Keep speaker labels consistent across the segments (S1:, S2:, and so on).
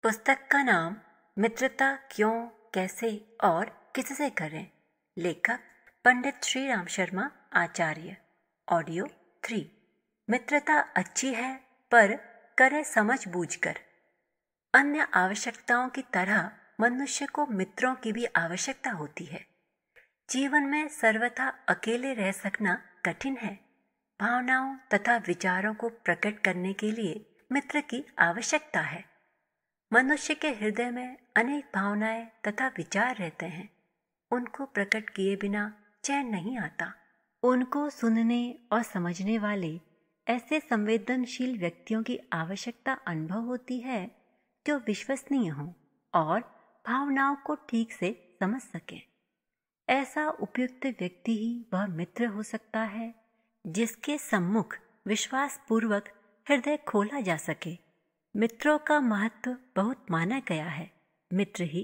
S1: पुस्तक का नाम मित्रता क्यों, कैसे और किससे करें। लेखक पंडित श्री राम शर्मा आचार्य। ऑडियो 3। मित्रता अच्छी है पर करें समझ बूझकर। अन्य आवश्यकताओं की तरह मनुष्य को मित्रों की भी आवश्यकता होती है। जीवन में सर्वथा अकेले रह सकना कठिन है। भावनाओं तथा विचारों को प्रकट करने के लिए मित्र की आवश्यकता है। मनुष्य के हृदय में अनेक भावनाएं तथा विचार रहते हैं। उनको प्रकट किए बिना चैन नहीं आता। उनको सुनने और समझने वाले ऐसे संवेदनशील व्यक्तियों की आवश्यकता अनुभव होती है जो विश्वसनीय हों और भावनाओं को ठीक से समझ सकें। ऐसा उपयुक्त व्यक्ति ही वह मित्र हो सकता है जिसके सम्मुख विश्वास पूर्वक हृदय खोला जा सके। मित्रों का महत्व बहुत माना गया है। मित्र ही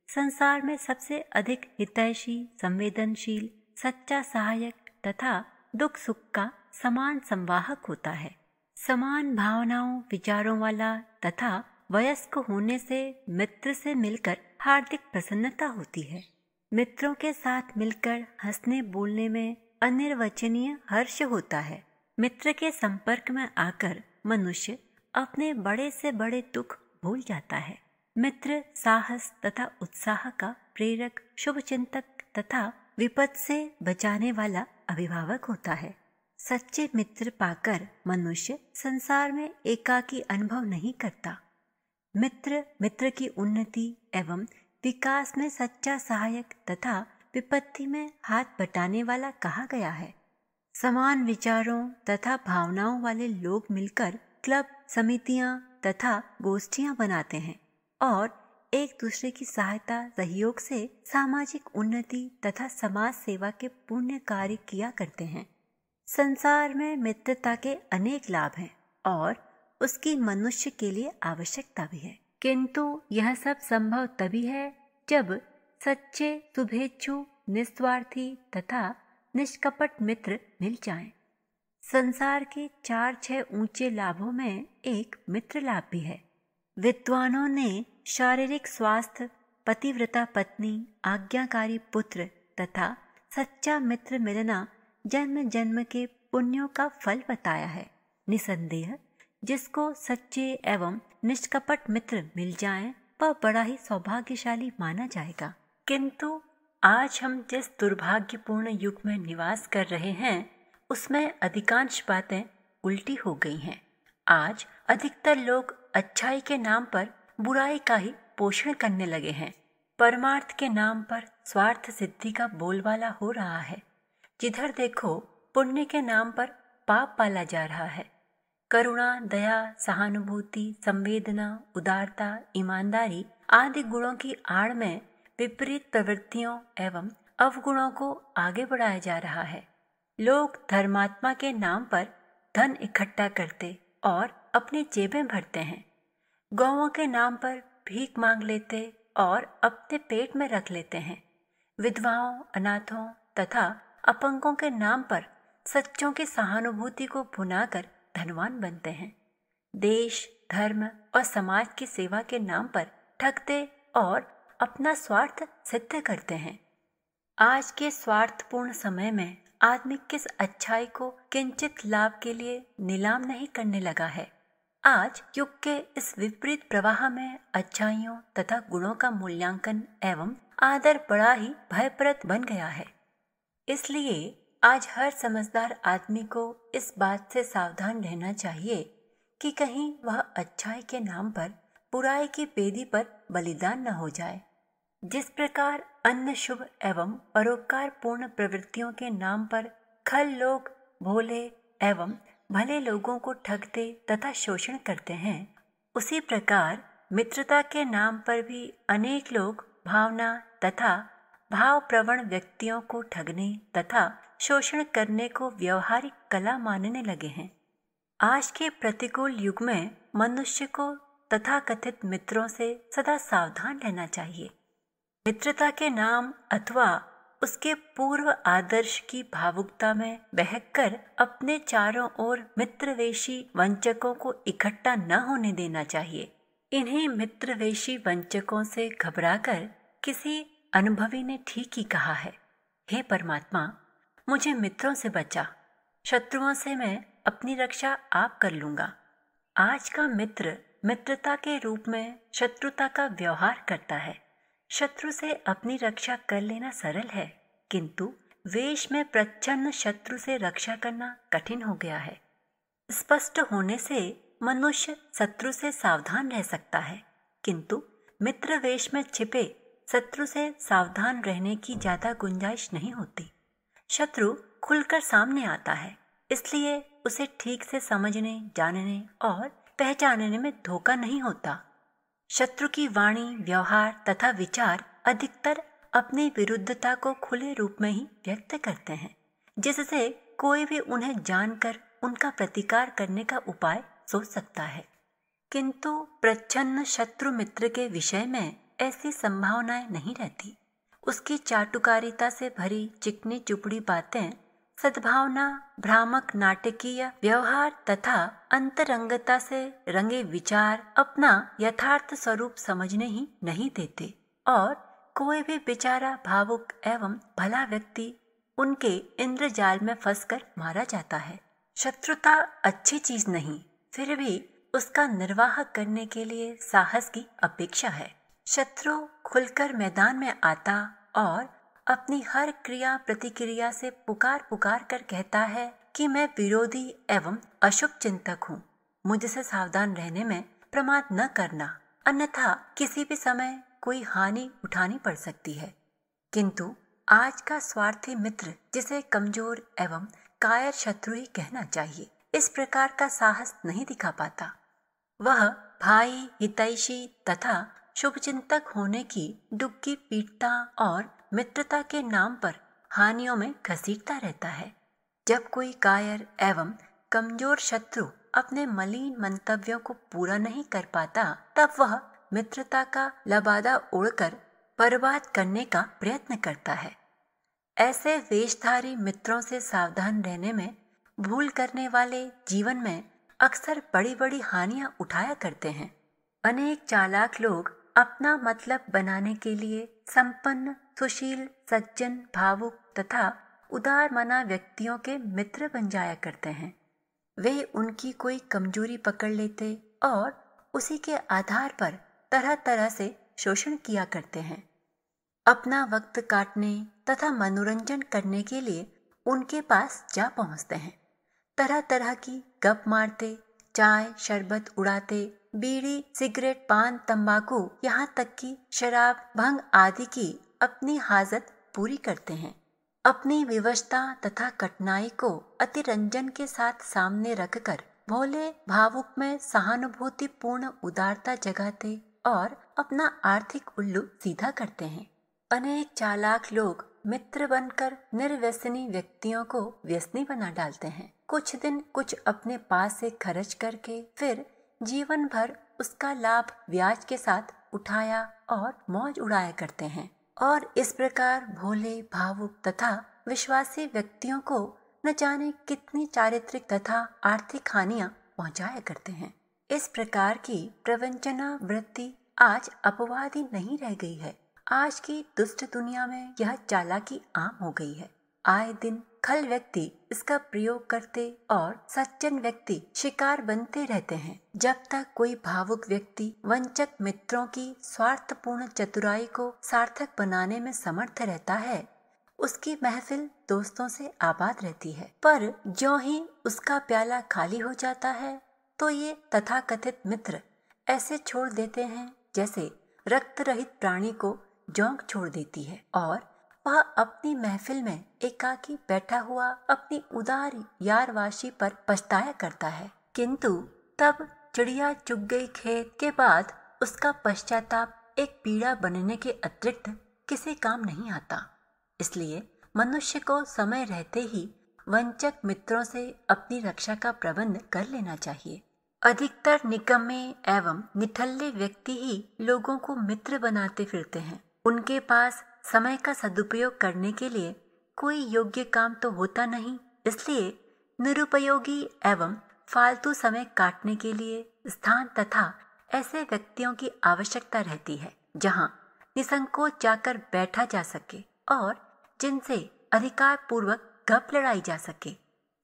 S1: संसार में सबसे अधिक हितैषी, संवेदनशील, सच्चा सहायक तथा दुख सुख का समान संवाहक होता है। समान भावनाओं विचारों वाला तथा वयस्क होने से मित्र से मिलकर हार्दिक प्रसन्नता होती है। मित्रों के साथ मिलकर हंसने बोलने में अनिर्वचनीय हर्ष होता है। मित्र के संपर्क में आकर मनुष्य अपने बड़े से बड़े दुख भूल जाता है। मित्र साहस तथा उत्साह का प्रेरक, शुभचिंतक तथा विपद से बचाने वाला अभिभावक होता है। सच्चे मित्र पाकर मनुष्य संसार में एकाकी अनुभव नहीं करता। मित्र की उन्नति एवं विकास में सच्चा सहायक तथा विपत्ति में हाथ बटाने वाला कहा गया है। समान विचारों तथा भावनाओं वाले लोग मिलकर क्लब, समितियां तथा गोष्ठियां बनाते हैं और एक दूसरे की सहायता सहयोग से सामाजिक उन्नति तथा समाज सेवा के पुण्य कार्य किया करते हैं। संसार में मित्रता के अनेक लाभ हैं और उसकी मनुष्य के लिए आवश्यकता भी है, किंतु यह सब संभव तभी है जब सच्चे, शुभेच्छु, निस्वार्थी तथा निष्कपट मित्र मिल जाएं। संसार के 4-6 ऊंचे लाभों में एक मित्र लाभ भी है। विद्वानों ने शारीरिक स्वास्थ्य, पतिव्रता पत्नी, आज्ञाकारी पुत्र तथा सच्चा मित्र मिलना जन्म जन्म के पुण्यों का फल बताया है। निसंदेह जिसको सच्चे एवं निष्कपट मित्र मिल जाएं, वह बड़ा ही सौभाग्यशाली माना जाएगा। किंतु आज हम जिस दुर्भाग्यपूर्ण युग में निवास कर रहे हैं उसमें अधिकांश बातें उल्टी हो गई हैं। आज अधिकतर लोग अच्छाई के नाम पर बुराई का ही पोषण करने लगे हैं। परमार्थ के नाम पर स्वार्थ सिद्धि का बोलबाला हो रहा है। जिधर देखो पुण्य के नाम पर पाप पाला जा रहा है। करुणा, दया, सहानुभूति, संवेदना, उदारता, ईमानदारी आदि गुणों की आड़ में विपरीत प्रवृत्तियों एवं अवगुणों को आगे बढ़ाया जा रहा है। लोग धर्मात्मा के नाम पर धन इकट्ठा करते और अपनी जेबें भरते हैं। गौओं के नाम पर भीख मांग लेते और अपने पेट में रख लेते हैं। विधवाओं, अनाथों तथा अपंगों के नाम पर सच्चों की सहानुभूति को भुनाकर धनवान बनते हैं। देश, धर्म और समाज की सेवा के नाम पर ठगते और अपना स्वार्थ सिद्ध करते हैं। आज के स्वार्थपूर्ण समय में आदमी किस अच्छाई को किंचित लाभ के लिए नीलाम नहीं करने लगा है। आज युग के इस विपरीत प्रवाह में अच्छाइयों तथा गुणों का मूल्यांकन एवं आदर बड़ा ही भयप्रद बन गया है। इसलिए आज हर समझदार आदमी को इस बात से सावधान रहना चाहिए कि कहीं वह अच्छाई के नाम पर बुराई की बेदी पर बलिदान न हो जाए। जिस प्रकार अन्य शुभ एवं परोपकार पूर्ण प्रवृत्तियों के नाम पर खल लोग भोले एवं भले लोगों को ठगते तथा शोषण करते हैं, उसी प्रकार मित्रता के नाम पर भी अनेक लोग भावना तथा भाव प्रवण व्यक्तियों को ठगने तथा शोषण करने को व्यवहारिक कला मानने लगे हैं। आज के प्रतिकूल युग में मनुष्य को तथाकथित मित्रों से सदा सावधान रहना चाहिए। मित्रता के नाम अथवा उसके पूर्व आदर्श की भावुकता में बहककर अपने चारों ओर मित्रवेशी वंचकों को इकट्ठा न होने देना चाहिए। इन्हीं मित्रवेशी वंचकों से घबराकर किसी अनुभवी ने ठीक ही कहा है, हे परमात्मा, मुझे मित्रों से बचा, शत्रुओं से मैं अपनी रक्षा आप कर लूंगा। आज का मित्र मित्रता के रूप में शत्रुता का व्यवहार करता है। शत्रु से अपनी रक्षा कर लेना सरल है, किंतु वेश में प्रच्छन्न शत्रु से रक्षा करना कठिन हो गया है। स्पष्ट होने से मनुष्य शत्रु से सावधान रह सकता है, किंतु मित्र वेश में छिपे शत्रु से सावधान रहने की ज्यादा गुंजाइश नहीं होती। शत्रु खुलकर सामने आता है, इसलिए उसे ठीक से समझने, जानने और पहचानने में धोखा नहीं होता। शत्रु की वाणी, व्यवहार तथा विचार अधिकतर अपनी विरुद्धता को खुले रूप में ही व्यक्त करते हैं, जिससे कोई भी उन्हें जानकर उनका प्रतिकार करने का उपाय सोच सकता है। किंतु प्रच्छन्न शत्रु मित्र के विषय में ऐसी संभावनाएं नहीं रहती। उसकी चाटुकारिता से भरी चिकनी चुपड़ी बातें, सद्भावना, भ्रामक नाटकीय व्यवहार तथा अंतरंगता से रंगे विचार अपना यथार्थ स्वरूप समझने ही नहीं देते, और कोई भी बेचारा भावुक एवं भला व्यक्ति उनके इंद्रजाल में फंसकर मारा जाता है। शत्रुता अच्छी चीज नहीं, फिर भी उसका निर्वाह करने के लिए साहस की अपेक्षा है। शत्रु खुलकर मैदान में आता और अपनी हर क्रिया प्रतिक्रिया से पुकार कर कहता है कि मैं विरोधी एवं अशुभ चिंतक हूँ, मुझसे सावधान रहने में प्रमाद न करना, अन्यथा किसी भी समय कोई हानि उठानी पड़ सकती है। किंतु आज का स्वार्थी मित्र, जिसे कमजोर एवं कायर शत्रु ही कहना चाहिए, इस प्रकार का साहस नहीं दिखा पाता। वह भाई, हितैषी तथा शुभचिंतक होने की डुग्गी पीटता और मित्रता के नाम पर हानियों में घसीटता रहता है। जब कोई कायर एवं कमजोर शत्रु अपने मलिन मंतव्यों को पूरा नहीं कर पाता, तब वह मित्रता का लबादा ओढ़कर बर्बाद करने का प्रयत्न करता है। ऐसे वेशधारी मित्रों से सावधान रहने में भूल करने वाले जीवन में अक्सर बड़ी बड़ी हानियां उठाया करते हैं। अनेक चालाक लोग अपना मतलब बनाने के लिए संपन्न, सुशील, सज्जन, भावुक तथा उदार मना व्यक्तियों के मित्र बन जाया करते हैं। वे उनकी कोई कमजोरी पकड़ लेते और उसी के आधार पर तरह तरह से शोषण किया करते हैं। अपना वक्त काटने तथा मनोरंजन करने के लिए उनके पास जा पहुंचते हैं। तरह तरह की गप मारते, चाय शरबत उड़ाते, बीड़ी, सिगरेट, पान, तंबाकू, यहाँ तक कि शराब, भंग आदि की अपनी हाजत पूरी करते हैं। अपनी विवशता तथा कठिनाई को अतिरंजन के साथ सामने रखकर भोले भावुक में सहानुभूतिपूर्ण उदारता जगाते और अपना आर्थिक उल्लू सीधा करते हैं। अनेक चालाक लोग मित्र बनकर निर्व्यसनी व्यक्तियों को व्यसनी बना डालते हैं। कुछ दिन कुछ अपने पास से खर्च करके फिर जीवन भर उसका लाभ ब्याज के साथ उठाया और मौज उड़ाया करते हैं, और इस प्रकार भोले भावुक तथा विश्वासी व्यक्तियों को न जाने कितनी चारित्रिक तथा आर्थिक हानियां पहुंचाया करते हैं। इस प्रकार की प्रवंचना वृत्ति आज अपवाद ही नहीं रह गई है। आज की दुष्ट दुनिया में यह चालाकी आम हो गई है। आए दिन खल व्यक्ति इसका प्रयोग करते और सज्जन व्यक्ति शिकार बनते रहते हैं। जब तक कोई भावुक व्यक्ति वंचक मित्रों की स्वार्थपूर्ण चतुराई को सार्थक बनाने में समर्थ रहता है, उसकी महफिल दोस्तों से आबाद रहती है। पर ज्यों ही उसका प्याला खाली हो जाता है, तो ये तथाकथित मित्र ऐसे छोड़ देते हैं जैसे रक्त रहित प्राणी को जोंक छोड़ देती है, और वह अपनी महफिल में एकाकी बैठा हुआ अपनी उदार यारवाशी पर पछताया करता है। किंतु तब चिड़िया चुग गई खेत के बाद उसका पश्चाताप एक पीड़ा बनने के अतिरिक्त किसी काम नहीं आता। इसलिए मनुष्य को समय रहते ही वंचक मित्रों से अपनी रक्षा का प्रबंध कर लेना चाहिए। अधिकतर निकम्मे एवं निठल्ले व्यक्ति ही लोगों को मित्र बनाते फिरते हैं। उनके पास समय का सदुपयोग करने के लिए कोई योग्य काम तो होता नहीं, इसलिए निरुपयोगी एवं फालतू समय काटने के लिए स्थान तथा ऐसे व्यक्तियों की आवश्यकता रहती है जहां निसंकोच जाकर बैठा जा सके और जिनसे अधिकार पूर्वक गप लड़ाई जा सके।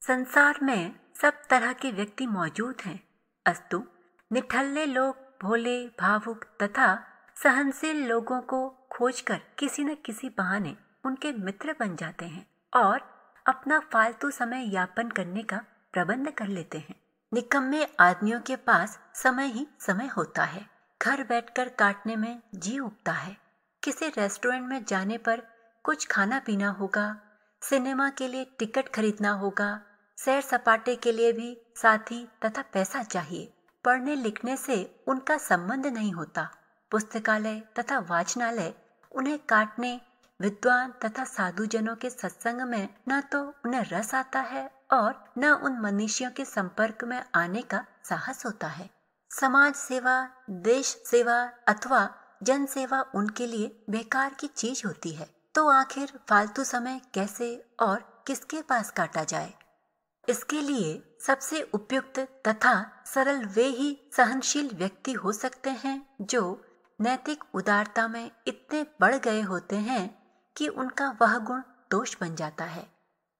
S1: संसार में सब तरह के व्यक्ति मौजूद हैं, अस्तु निठल्ले लोग भोले, भावुक तथा सहनशील लोगों को खोजकर किसी न किसी बहाने उनके मित्र बन जाते हैं और अपना फालतू समय यापन करने का प्रबंध कर लेते हैं। निकम्मे आदमियों के पास समय ही समय होता है, घर बैठकर काटने में जी उबता है। किसी रेस्टोरेंट में जाने पर कुछ खाना पीना होगा, सिनेमा के लिए टिकट खरीदना होगा, सैर सपाटे के लिए भी साथी तथा पैसा चाहिए। पढ़ने लिखने से उनका संबंध नहीं होता। पुस्तकालय तथा वाचनालय उन्हें काटने, विद्वान तथा साधुजनों के सत्संग में न तो उन्हें रस आता है और न उन मनुष्यों के संपर्क में आने का साहस होता है। समाज सेवा, देश सेवा अथवा जन सेवा उनके लिए बेकार की चीज होती है। तो आखिर फालतू समय कैसे और किसके पास काटा जाए? इसके लिए सबसे उपयुक्त तथा सरल वे ही सहनशील व्यक्ति हो सकते हैं जो नैतिक उदारता में इतने बढ़ गए होते हैं कि उनका वह गुण दोष बन जाता है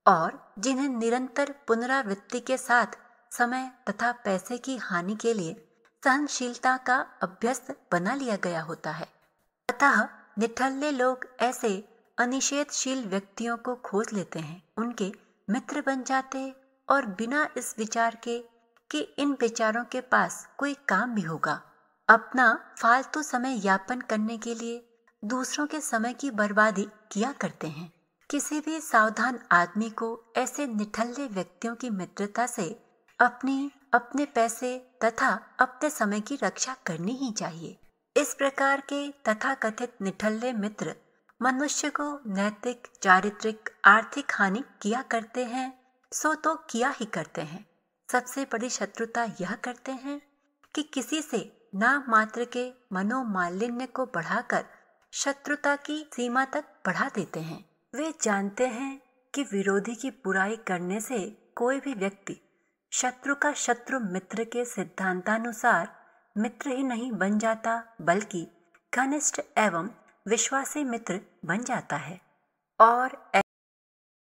S1: और जिन्हें निरंतर पुनरावृत्ति के साथ समय तथा पैसे की हानि के लिए सहनशीलता का अभ्यस्त बना लिया गया होता है। अतः निठल्ले लोग ऐसे अनिषेधशील व्यक्तियों को खोज लेते हैं, उनके मित्र बन जाते और बिना इस विचार के कि इन बेचारों के पास कोई काम भी होगा, अपना फालतू समय यापन करने के लिए दूसरों के समय की बर्बादी किया करते हैं। किसी भी सावधान आदमी को ऐसे निठल्ले व्यक्तियों की मित्रता से अपने पैसे तथा अपने समय की रक्षा करनी ही चाहिए। इस प्रकार के तथाकथित निठल्ले मित्र मनुष्य को नैतिक, चारित्रिक, आर्थिक हानि किया करते हैं, सो तो किया ही करते हैं। सबसे बड़ी शत्रुता यह करते हैं कि किसी से नाम मात्र के मनोमालिन्य को बढ़ाकर शत्रुता की सीमा तक बढ़ा देते हैं। वे जानते हैं कि विरोधी की बुराई करने से कोई भी व्यक्ति शत्रु का शत्रु मित्र के सिद्धांतानुसार मित्र ही नहीं बन जाता, बल्कि घनिष्ठ एवं विश्वासी मित्र बन जाता है। और